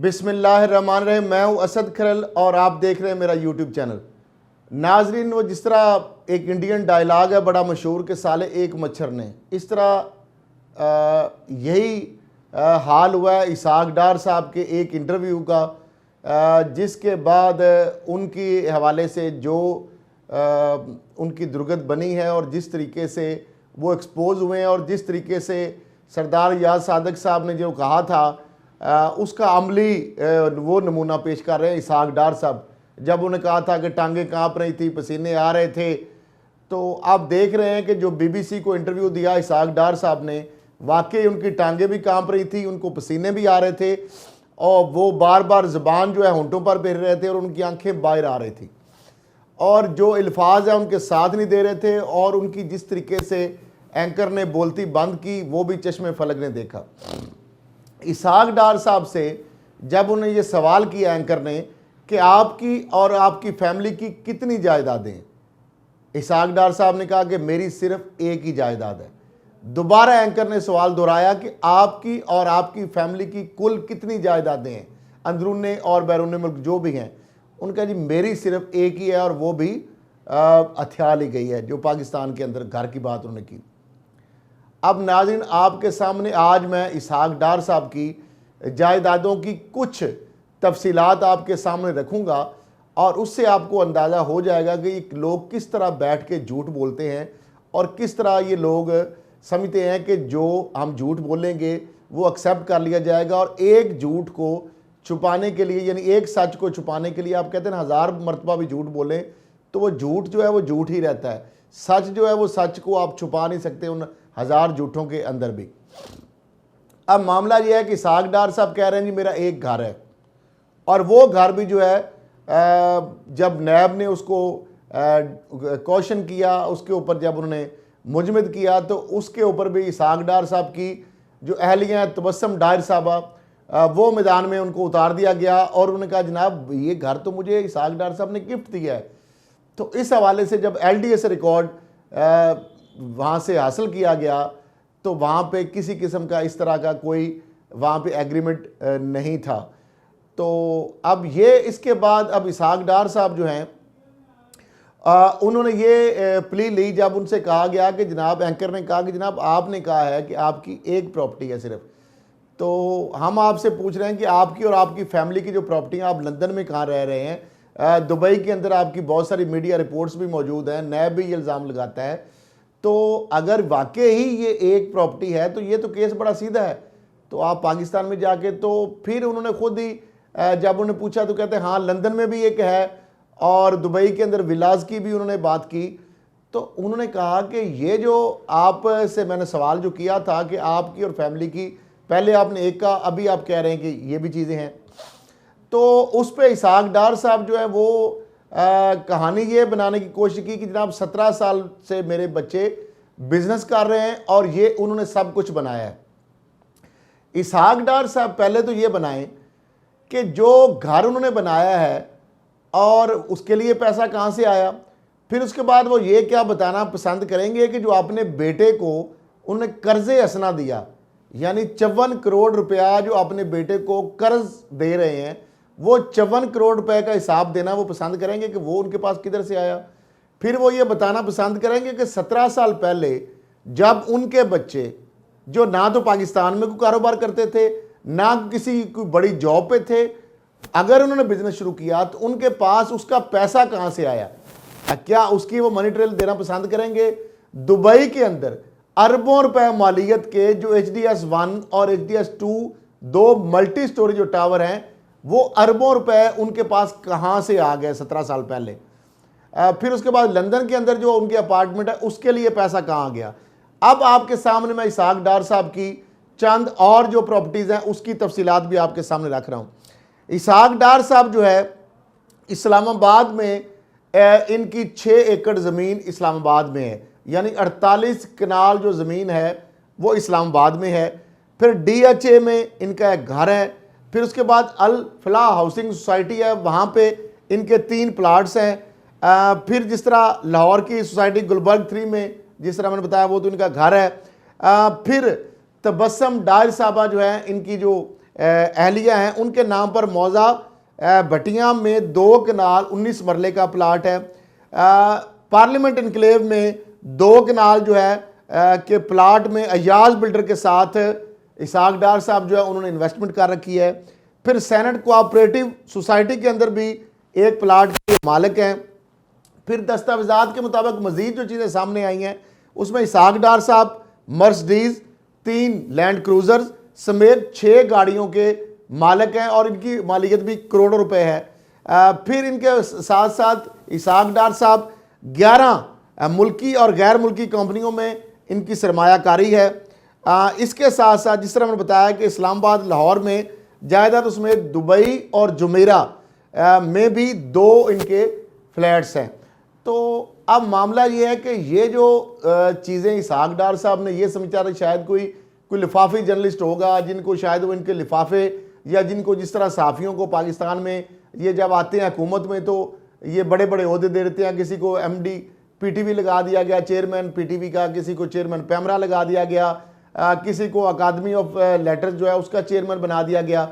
बिस्मिल्लाहिर्रहमानिर्रहीम। मैं हूं असद खरल और आप देख रहे हैं मेरा यूट्यूब चैनल। नाजरीन, वो जिस तरह एक इंडियन डायलॉग है बड़ा मशहूर कि साले एक मच्छर ने, इस तरह यही हाल हुआ है इसहाक डार साहब के एक इंटरव्यू का, जिसके बाद उनकी हवाले से जो उनकी दुर्गत बनी है और जिस तरीके से वो एक्सपोज हुए हैं और जिस तरीके से सरदार याद सादक साहब ने जो कहा था उसका अमली वो नमूना पेश कर रहे हैं इसहाक डार साहब। जब उन्होंने कहा था कि टांगें कांप रही थी, पसीने आ रहे थे, तो आप देख रहे हैं कि जो बीबीसी को इंटरव्यू दिया इसहाक डार साहब ने, वाकई उनकी टांगें भी कांप रही थी, उनको पसीने भी आ रहे थे और वो बार बार ज़बान जो है होंठों पर फिर रहे थे और उनकी आंखें बाहर आ रही थी और जो अल्फाज है उनके साथ नहीं दे रहे थे और उनकी जिस तरीके से एंकर ने बोलती बंद की वो भी चश्मे फलक ने देखा। इसहाक डार साहब से जब उन्हें ये सवाल किया एंकर ने कि आपकी और आपकी फैमिली की कितनी जायदादें हैं, इसहाक डार साहब ने कहा कि मेरी सिर्फ एक ही जायदाद है। दोबारा एंकर ने सवाल दोहराया कि आपकी और आपकी फैमिली की कुल कितनी जायदादें हैं, अंदरूनी और बैरून मुल्क जो भी हैं। उनका जी मेरी सिर्फ एक ही है और वो भी हथियार ली गई है, जो पाकिस्तान के अंदर घर की बात उन्होंने की। अब नाज़रीन, आपके सामने आज मैं इसहाक डार साहब की जायदादों की कुछ तफसीलात आपके सामने रखूँगा और उससे आपको अंदाज़ा हो जाएगा कि ये लोग किस तरह बैठ के झूठ बोलते हैं और किस तरह ये लोग समझते हैं कि जो हम झूठ बोलेंगे वो एक्सेप्ट कर लिया जाएगा। और एक झूठ को छुपाने के लिए, यानी एक सच को छुपाने के लिए आप कहते हैं 1000 मरतबा भी झूठ बोलें तो वो झूठ जो है वो झूठ ही रहता है। सच जो है वो सच को आप छुपा नहीं सकते उन 1000 झूठों के अंदर भी। अब मामला ये है कि इसहाक डार साहब कह रहे हैं जी मेरा एक घर है और वो घर भी जो है जब नैब ने उसको क्वेश्चन किया, उसके ऊपर जब उन्होंने मुजमिद किया तो उसके ऊपर भी इसहाक डार साहब की जो अहलिया हैं तबस्सुम डार साहबा वो मैदान में उनको उतार दिया गया और उन्होंने कहा जनाब ये घर तो मुझे इसहाक डार साहब ने गिफ्ट दिया है। तो इस हवाले से जब LDA रिकॉर्ड वहाँ से हासिल किया गया तो वहाँ पे किसी किस्म का इस तरह का कोई वहाँ पे एग्रीमेंट नहीं था। तो अब ये इसके बाद अब इसहाक डार साहब जो हैं उन्होंने ये प्ली ली जब उनसे कहा गया कि जनाब, एंकर ने कहा कि जनाब आपने कहा है कि आपकी एक प्रॉपर्टी है सिर्फ, तो हम आपसे पूछ रहे हैं कि आपकी और आपकी फैमिली की जो प्रॉपर्टी है, आप लंदन में कहाँ रह रहे हैं, दुबई के अंदर आपकी बहुत सारी मीडिया रिपोर्ट्स भी मौजूद हैं, नैब भी ये इल्ज़ाम लगाता है। तो अगर वाकई ही ये एक प्रॉपर्टी है तो ये तो केस बड़ा सीधा है। तो आप पाकिस्तान में जाके, तो फिर उन्होंने खुद ही जब उन्होंने पूछा तो कहते हैं हाँ लंदन में भी एक है और दुबई के अंदर विलास की भी उन्होंने बात की। तो उन्होंने कहा कि ये जो आप से मैंने सवाल जो किया था कि आपकी और फैमिली की, पहले आपने एक का, अभी आप कह रहे हैं कि ये भी चीज़ें हैं। तो उस पर इसहाक डार साहब जो है वो कहानी ये बनाने की कोशिश की कि जनाब 17 साल से मेरे बच्चे बिजनेस कर रहे हैं और ये उन्होंने सब कुछ बनाया है। इसहाक डार साहब पहले तो ये बनाएं कि जो घर उन्होंने बनाया है और उसके लिए पैसा कहाँ से आया। फिर उसके बाद वो ये क्या बताना पसंद करेंगे कि जो अपने बेटे को उन्होंने कर्ज़े हसना दिया, यानी 54 करोड़ रुपया जो अपने बेटे को कर्ज दे रहे हैं, वो 54 करोड़ रुपए का हिसाब देना वो पसंद करेंगे कि वो उनके पास किधर से आया। फिर वो ये बताना पसंद करेंगे कि 17 साल पहले जब उनके बच्चे जो ना तो पाकिस्तान में कोई कारोबार करते थे ना किसी कोई बड़ी जॉब पे थे, अगर उन्होंने बिजनेस शुरू किया तो उनके पास उसका पैसा कहाँ से आया, क्या उसकी वो मनी ट्रेल देना पसंद करेंगे। दुबई के अंदर अरबों रुपए मालियत के जो HDS1 और HDS2 दो मल्टी स्टोरी जो टावर हैं वो अरबों रुपए उनके पास कहाँ से आ गए 17 साल पहले। फिर उसके बाद लंदन के अंदर जो उनकी अपार्टमेंट है उसके लिए पैसा कहाँ गया। अब आपके सामने मैं इसहाक डार साहब की चंद और जो प्रॉपर्टीज़ हैं उसकी तफसीलात भी आपके सामने रख रहा हूँ। इसहाक डार साहब जो है इस्लामाबाद में इनकी 6 एकड़ ज़मीन इस्लामाबाद में है, यानी 48 कनाल जो ज़मीन है वो इस्लामाबाद में है। फिर DHA में इनका एक घर है। फिर उसके बाद अल फलाह हाउसिंग सोसाइटी है, वहाँ पे इनके 3 प्लाट्स हैं। फिर जिस तरह लाहौर की सोसाइटी गुलबर्ग 3 में जिस तरह मैंने बताया वो तो इनका घर है। फिर तबस्सुम डार साहबा जो है इनकी जो अहलिया हैं, उनके नाम पर मौजा भटिया में 2 कनाल 19 मरले का प्लाट है। पार्लियामेंट इनक्लेव में 2 कनाल जो है के प्लाट में अयाज बिल्डर के साथ इसाक डार साहब जो है उन्होंने इन्वेस्टमेंट कर रखी है। फिर सेनेट कोऑपरेटिव सोसाइटी के अंदर भी एक प्लाट के मालिक हैं। फिर दस्तावेजात के मुताबिक मजीद जो चीज़ें सामने आई हैं उसमें इसाक डार साहब मर्सिडीज 3 लैंड क्रूजर्स समेत 6 गाड़ियों के मालिक हैं और इनकी मालियत भी करोड़ों रुपए है। फिर इनके साथ साथ इसाक डार साहब 11 मुल्की और गैर मुल्की कंपनियों में इनकी सरमायाकारी है। इसके साथ साथ जिस तरह मैंने बताया कि इस्लामाबाद लाहौर में जायदाद, उसमें दुबई और जुमेरा में भी 2 इनके फ्लैट्स हैं। तो अब मामला ये है कि ये जो चीज़ें इसाक डार साहब ने ये समझा रहे शायद कोई लिफाफी जर्नलिस्ट होगा जिनको शायद वो इनके लिफाफे या जिनको जिस तरह सहाफ़ियों को पाकिस्तान में ये जब आते हैं हुकूमत में तो ये बड़े बड़े ओहदे दे देते हैं। किसी को MD PTV लगा दिया गया, चेयरमैन PTV का, किसी को चेयरमैन पैमरा लगा दिया गया, किसी को अकादमी ऑफ लेटर्स जो है उसका चेयरमैन बना दिया गया।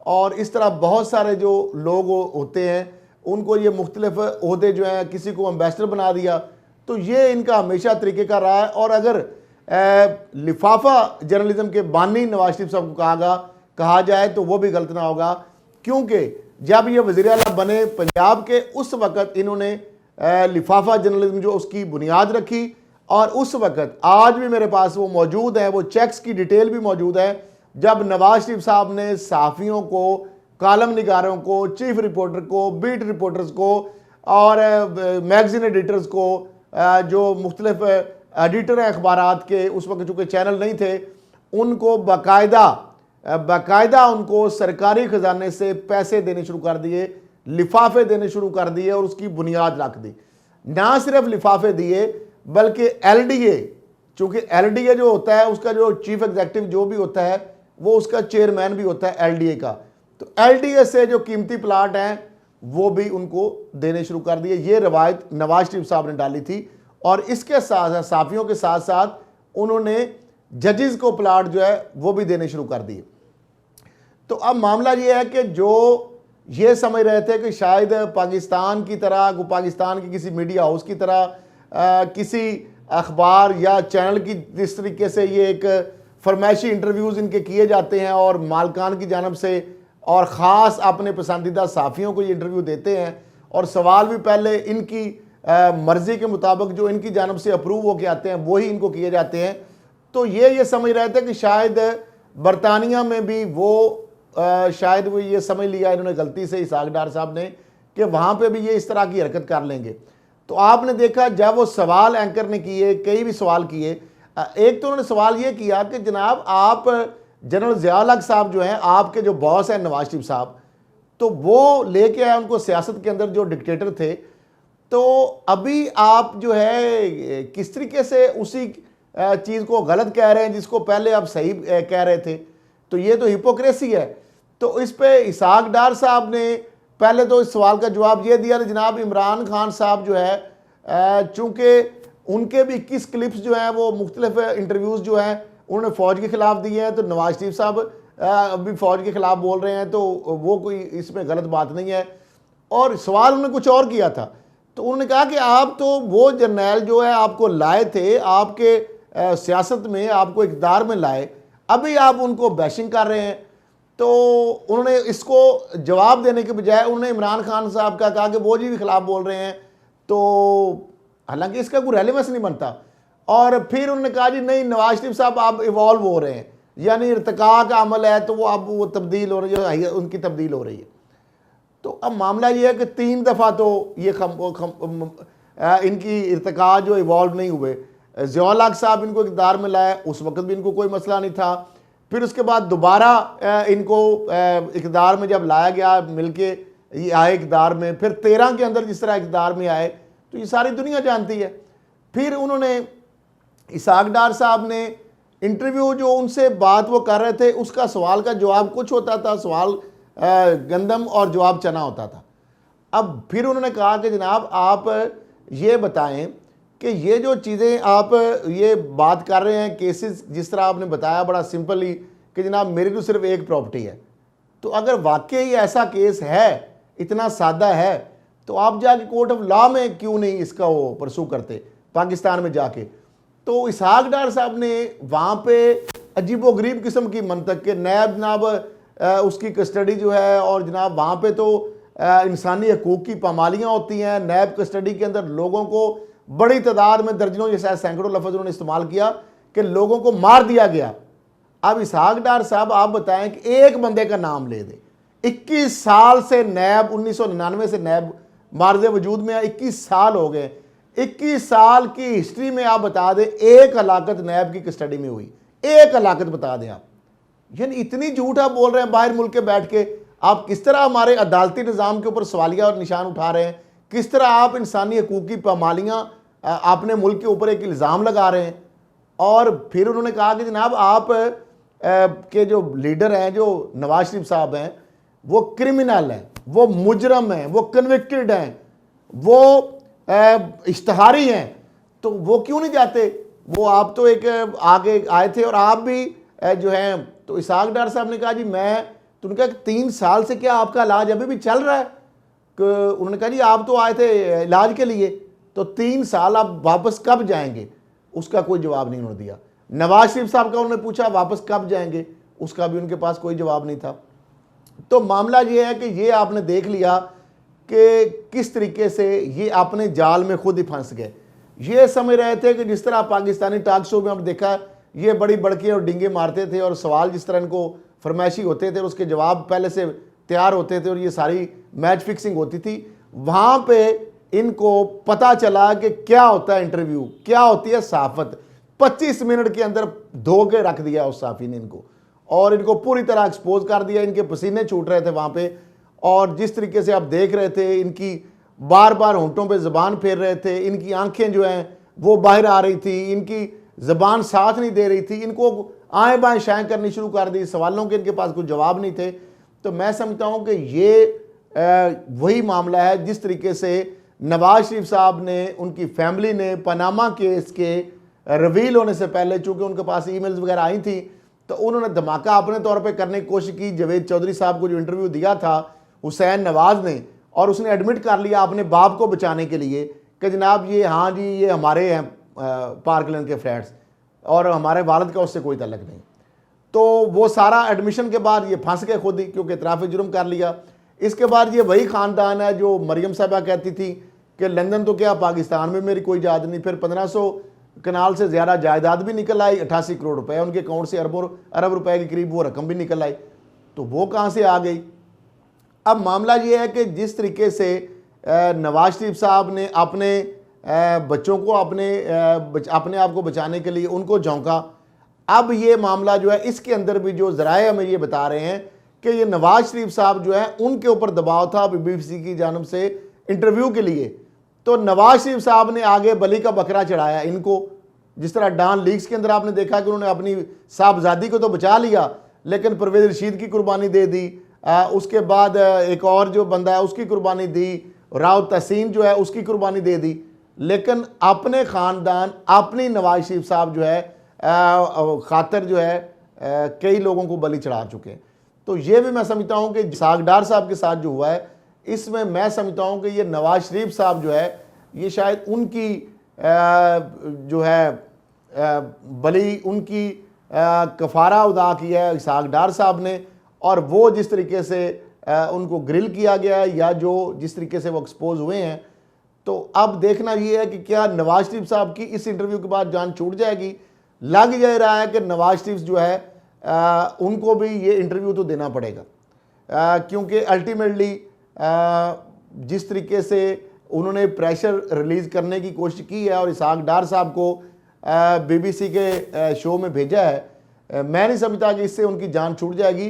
और इस तरह बहुत सारे जो लोग होते हैं उनको ये मुख्तलिफ ओहदे जो हैं, किसी को एम्बेसडर बना दिया। तो ये इनका हमेशा तरीके का रहा है। और अगर लिफाफा जर्नलिज्म के बानी नवाज शरीफ साहब को कहा जाए तो वो भी गलत ना होगा, क्योंकि जब ये वज़ीर आला बने पंजाब के उस वक़्त इन्होंने लिफाफा जर्नलिज्म जो उसकी बुनियाद रखी। और उस वक़्त आज भी मेरे पास वो मौजूद है, वो चेक्स की डिटेल भी मौजूद है, जब नवाज शरीफ साहब ने सहाफ़ियों को, कालम निगारों को, चीफ रिपोर्टर को, बीट रिपोर्टर्स को और मैगज़ीन एडिटर्स को, जो मुख्तलिफ एडिटर हैं अखबारात के, उस वक्त चूँकि चैनल नहीं थे, उनको बाकायदा उनको सरकारी ख़जाने से पैसे देने शुरू कर दिए, लिफाफे देने शुरू कर दिए और उसकी बुनियाद रख दी। ना सिर्फ लिफाफे दिए बल्कि LDA, चूँकि LDA जो होता है उसका जो चीफ एग्जीक्यूटिव जो भी होता है वो उसका चेयरमैन भी होता है LDA का, तो LDA से जो कीमती प्लाट हैं वो भी उनको देने शुरू कर दिए। ये रवायत नवाज शरीफ साहब ने डाली थी। और इसके साथ साथ सहाफ़ियों के साथ साथ उन्होंने जजेस को प्लाट जो है वो भी देने शुरू कर दिए। तो अब मामला ये है कि जो ये समझ रहे थे कि शायद पाकिस्तान की तरह, पाकिस्तान की किसी मीडिया हाउस की तरह किसी अखबार या चैनल की जिस तरीके से ये एक फरमाइशी इंटरव्यूज़ इनके किए जाते हैं और मालकान की जानब से और ख़ास अपने पसंदीदा सहाफ़ियों को ये इंटरव्यू देते हैं और सवाल भी पहले इनकी मर्ज़ी के मुताबिक जो इनकी जानब से अप्रूव होके आते हैं वही इनको किए जाते हैं। तो ये समझ रहे थे कि शायद बरतानिया में भी वो शायद वो ये समझ लिया इन्होंने गलती से इसाक डार साहब ने कि वहाँ पे भी ये इस तरह की हरकत कर लेंगे। तो आपने देखा जब वो सवाल एंकर ने किए, कई भी सवाल किए, एक तो उन्होंने सवाल ये किया कि जनाब आप जनरल ज़िया हक साहब जो हैं, आपके जो बॉस हैं नवाज शरीफ साहब, तो वो लेके आए उनको सियासत के अंदर जो डिक्टेटर थे, तो अभी आप जो है किस तरीके से उसी चीज़ को गलत कह रहे हैं जिसको पहले आप सही कह रहे थे। तो ये तो हिपोक्रेसी है। तो इस पे इसाक डार साहब ने पहले तो इस सवाल का जवाब ये दिया जनाब इमरान खान साहब जो है चूँकि उनके भी 21 क्लिप्स जो हैं वो मुख्तलिफ इंटरव्यूज़ जो हैं उन्होंने फ़ौज के ख़िलाफ़ दिए हैं, तो नवाज शरीफ साहब अभी फ़ौज के ख़िलाफ़ बोल रहे हैं, तो वो कोई इसमें गलत बात नहीं है। और सवाल उन्होंने कुछ और किया था, तो उन्होंने कहा कि आप तो वो जर्नैल जो है आपको लाए थे, आपके सियासत में आपको इक़्तिदार में लाए, अभी आप उनको बैशिंग कर रहे हैं। तो उन्होंने इसको जवाब देने के बजाय उन्होंने इमरान खान साहब का कहा कि वो जी भी खिलाफ बोल रहे हैं, तो हालांकि इसका कोई रेलेवेंस नहीं बनता। और फिर उन्होंने कहा जी नहीं नवाज शरीफ साहब आप इवॉल्व हो रहे हैं, यानी इर्तिका का अमल है तो वो अब वो तब्दील हो रही है, उनकी तब्दील हो रही है। तो अब मामला ये है कि 3 दफ़ा तो ये इनकी इर्तिका जो इवॉल्व नहीं हुए। ज़िया हक साहब इनको इक़्तिदार में लाए, उस वक्त भी इनको कोई मसला नहीं था। फिर उसके बाद दोबारा इनको इक़्तिदार में जब लाया गया, मिलके ये आए इक़्तिदार में, फिर 13 के अंदर जिस तरह इक़्तिदार में आए, तो ये सारी दुनिया जानती है। फिर उन्होंने इसाक डार साहब ने इंटरव्यू जो उनसे बात वो कर रहे थे उसका सवाल का जवाब कुछ होता था, सवाल गंदम और जवाब चना होता था। अब फिर उन्होंने कहा कि जनाब आप ये बताएं कि ये जो चीज़ें आप ये बात कर रहे हैं केसेस, जिस तरह आपने बताया बड़ा सिंपली कि जनाब मेरी तो सिर्फ एक प्रॉपर्टी है, तो अगर वाकई ऐसा केस है, इतना सादा है, तो आप जाके कोर्ट ऑफ लॉ में क्यों नहीं इसका वो परसू करते पाकिस्तान में जाके। तो इसहाक डार साहब ने वहाँ पे अजीबोगरीब किस्म की मंतक के नैब जनाब उसकी कस्टडी जो है, और जनाब वहाँ पे तो इंसानी हकूक़ की पामालियाँ होती हैं। नैब कस्टडी के अंदर लोगों को बड़ी तादाद में, दर्जनों या शायद सैकड़ों लफ्ज़ उन्होंने इस्तेमाल किया कि लोगों को मार दिया गया। अब इसहाक डार साहब आप बताएं कि एक बंदे का नाम ले दें, 21 साल से नैब, 1999 से नैब मार्ज़ वजूद में 21 साल हो गए। 21 साल की हिस्ट्री में आप बता दें एक हलाकत नैब की कस्टडी में हुई, एक हलाकत बता दें आप। यानी इतनी झूठ आप बोल रहे हैं बाहर मुल्क के बैठ के। आप किस तरह हमारे अदालती निज़ाम के ऊपर सवालिया और निशान उठा रहे हैं, किस तरह आप इंसानी हकूक़ की पामालियाँ अपने मुल्क के ऊपर एक इल्ज़ाम लगा रहे हैं। और फिर उन्होंने कहा कि जनाब आप के जो लीडर हैं, जो नवाज शरीफ साहब हैं, वो क्रिमिनल हैं, वो मुजरम हैं, वो कन्विक्टेड हैं, वो इश्तहारी हैं, तो वो क्यों नहीं जाते? वो आप तो एक आगे आए थे और आप भी जो हैं। तो इसहाक डार साहब ने कहा जी मैं, तो उन्होंने कहा 3 साल से क्या आपका इलाज अभी भी चल रहा है? उन्होंने कहा जी आप तो आए थे इलाज के लिए, तो 3 साल आप वापस कब जाएंगे? उसका कोई जवाब नहीं उन्होंने दिया। नवाज शरीफ साहब का उन्होंने पूछा वापस कब जाएंगे, उसका भी उनके पास कोई जवाब नहीं था। तो मामला ये है कि ये आपने देख लिया कि किस तरीके से ये अपने जाल में खुद ही फंस गए। ये समझ रहे थे कि जिस तरह पाकिस्तानी टॉक शो में हमने देखा, ये बड़ी बड़के और डिंगे मारते थे और सवाल जिस तरह इनको फरमाइशी होते थे और उसके जवाब पहले से तैयार होते थे और ये सारी मैच फिक्सिंग होती थी। वहाँ पे इनको पता चला कि क्या होता है इंटरव्यू, क्या होती है सहाफत। 25 मिनट के अंदर धो के रख दिया उस साफी ने इनको, और इनको पूरी तरह एक्सपोज कर दिया। इनके पसीने छूट रहे थे वहाँ पे, और जिस तरीके से आप देख रहे थे इनकी बार बार होंठों पे ज़बान फेर रहे थे, इनकी आंखें जो हैं वो बाहर आ रही थी, इनकी ज़बान साथ नहीं दे रही थी, इनको आए बाएँ शाएँ करनी शुरू कर दी, सवालों के इनके पास कोई जवाब नहीं थे। तो मैं समझता हूँ कि ये वही मामला है जिस तरीके से नवाज शरीफ साहब ने, उनकी फैमिली ने पनामा केस के रिवील होने से पहले, चूँकि उनके पास ईमेल्स वगैरह आई थी, तो उन्होंने धमाका अपने तौर पे करने की कोशिश की। जावेद चौधरी साहब को जो इंटरव्यू दिया था हुसैन नवाज ने, और उसने एडमिट कर लिया अपने बाप को बचाने के लिए कि जनाब ये, हाँ जी ये हमारे हैं पार्कलैंड के फ्लैट्स, और हमारे वालिद का उससे कोई ताल्लुक नहीं। तो वो सारा एडमिशन के बाद ये फंस गए खुद ही, क्योंकि इतराफ़ जुर्म कर लिया। इसके बाद ये वही ख़ानदान है जो मरियम साहबा कहती थी कि लंदन तो क्या पाकिस्तान में मेरी कोई जायदाद नहीं। फिर 1500 कनाल से ज़्यादा जायदाद भी निकल आई, 88 करोड़ रुपए उनके अकाउंट से, अरब रुपए के करीब वो रकम भी निकल आई। तो वो कहाँ से आ गई? अब मामला ये है कि जिस तरीके से नवाज शरीफ साहब ने अपने बच्चों को अपने आप को बचाने के लिए उनको झोंका, अब ये मामला जो है इसके अंदर भी जो ज़राए हमें ये बता रहे हैं कि ये नवाज शरीफ साहब जो है उनके ऊपर दबाव था BBC की जानिब से इंटरव्यू के लिए। तो नवाज शरीफ साहब ने आगे बली का बकरा चढ़ाया इनको। जिस तरह डॉन लीक्स के अंदर आपने देखा कि उन्होंने अपनी साहबजादी को तो बचा लिया, लेकिन परवेज़ रशीद की कुर्बानी दे दी, उसके बाद एक और जो बंदा है उसकी कुर्बानी दी, राव तहसीन जो है उसकी कुर्बानी दे दी, लेकिन अपने ख़ानदान, अपनी नवाज शरीफ साहब जो है खातर जो है कई लोगों को बलि चढ़ा चुके हैं। तो ये भी मैं समझता हूँ कि इसहाक डार साहब के साथ जो हुआ है, इसमें मैं समझता हूँ कि ये नवाज शरीफ साहब जो है ये शायद उनकी जो है बली, उनकी कफारा अदा किया है इसहाक डार साहब ने, और वो जिस तरीके से उनको ग्रिल किया गया है या जो जिस तरीके से वो एक्सपोज हुए हैं। तो अब देखना ये है कि क्या नवाज शरीफ साहब की इस इंटरव्यू के बाद जान छूट जाएगी। लग जा रहा है कि नवाज शरीफ जो है उनको भी ये इंटरव्यू तो देना पड़ेगा, क्योंकि अल्टीमेटली जिस तरीके से उन्होंने प्रेशर रिलीज़ करने की कोशिश की है और इसहाक डार साहब को BBC के शो में भेजा है, मैं नहीं समझता कि इससे उनकी जान छूट जाएगी।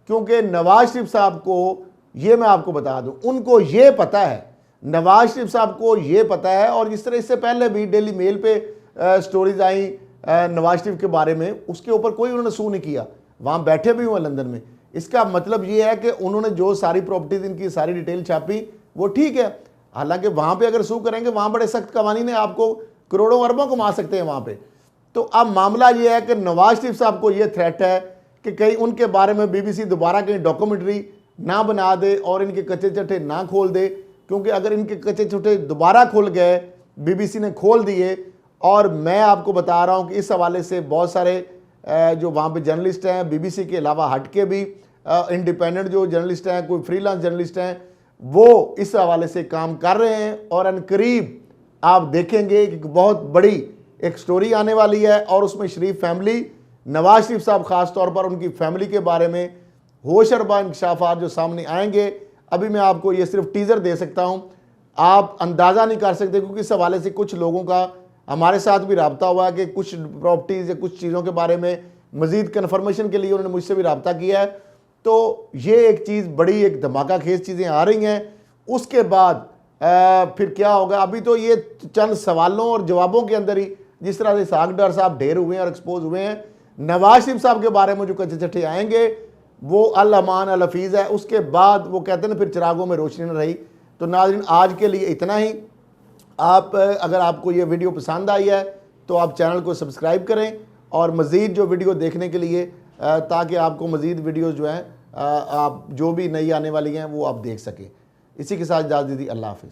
क्योंकि नवाज शरीफ साहब को, ये मैं आपको बता दूं, उनको ये पता है, नवाज शरीफ साहब को ये पता है, और जिस तरह इससे पहले भी डेली मेल पे स्टोरीज आई नवाज शरीफ के बारे में, उसके ऊपर कोई उन्होंने सू नहीं किया, वहाँ बैठे भी हुए लंदन में। इसका मतलब ये है कि उन्होंने जो सारी प्रॉपर्टीज इनकी सारी डिटेल छापी वो ठीक है, हालांकि वहाँ पे अगर सू करेंगे वहाँ बड़े सख्त कवानीन है, आपको करोड़ों अरबों कमा सकते हैं वहाँ पे। तो अब मामला ये है कि नवाज शरीफ साहब को ये थ्रेट है कि कहीं उनके बारे में बीबीसी दोबारा कहीं डॉक्यूमेंट्री ना बना दे और इनके कच्चे चट्टे ना खोल दे, क्योंकि अगर इनके कच्चे चट्टे दोबारा खुल गए, बीबीसी ने खोल दिए, और मैं आपको बता रहा हूं कि इस हवाले से बहुत सारे जो वहाँ पे जर्नलिस्ट हैं बीबीसी के अलावा हट के भी इंडिपेंडेंट जो जर्नलिस्ट हैं, कोई फ्रीलांस जर्नलिस्ट हैं, वो इस हवाले से काम कर रहे हैं। और अनकरीब आप देखेंगे कि बहुत बड़ी एक स्टोरी आने वाली है और उसमें शरीफ फैमिली, नवाज शरीफ साहब ख़ास तौर पर उनकी फैमिली के बारे में होशरबा इंकशाफात जो सामने आएंगे। अभी मैं आपको ये सिर्फ टीज़र दे सकता हूँ, आप अंदाज़ा नहीं कर सकते, क्योंकि इस हवाले से कुछ लोगों का हमारे साथ भी रब्ता हुआ है कि कुछ प्रॉपर्टीज़ या कुछ चीज़ों के बारे में मज़ीद कन्फर्मेशन के लिए उन्होंने मुझसे भी रब्ता किया है। तो ये एक चीज़ बड़ी एक धमाका खेज चीज़ें आ रही हैं। उसके बाद फिर क्या होगा, अभी तो ये चंद सवालों और जवाबों के अंदर ही जिस तरह से इसहाक डार साहब ढेर हुए हैं और एक्सपोज हुए हैं, नवाज शरीफ साहब के बारे में जो कच्चे चट्टे आएंगे वो अल अमान अल हफीज़ है। उसके बाद वो कहते हैं ना फिर चिरागों में रोशनी न रही। तो नाज़रीन आज के लिए इतना ही। आप अगर आपको ये वीडियो पसंद आई है तो आप चैनल को सब्सक्राइब करें और मज़ीद जो वीडियो देखने के लिए ताकि आपको मज़ीद वीडियो जो हैं आप जो भी नई आने वाली हैं वो आप देख सकें। इसी के साथ इजाज़त दी, अल्लाह हाफ़िज़।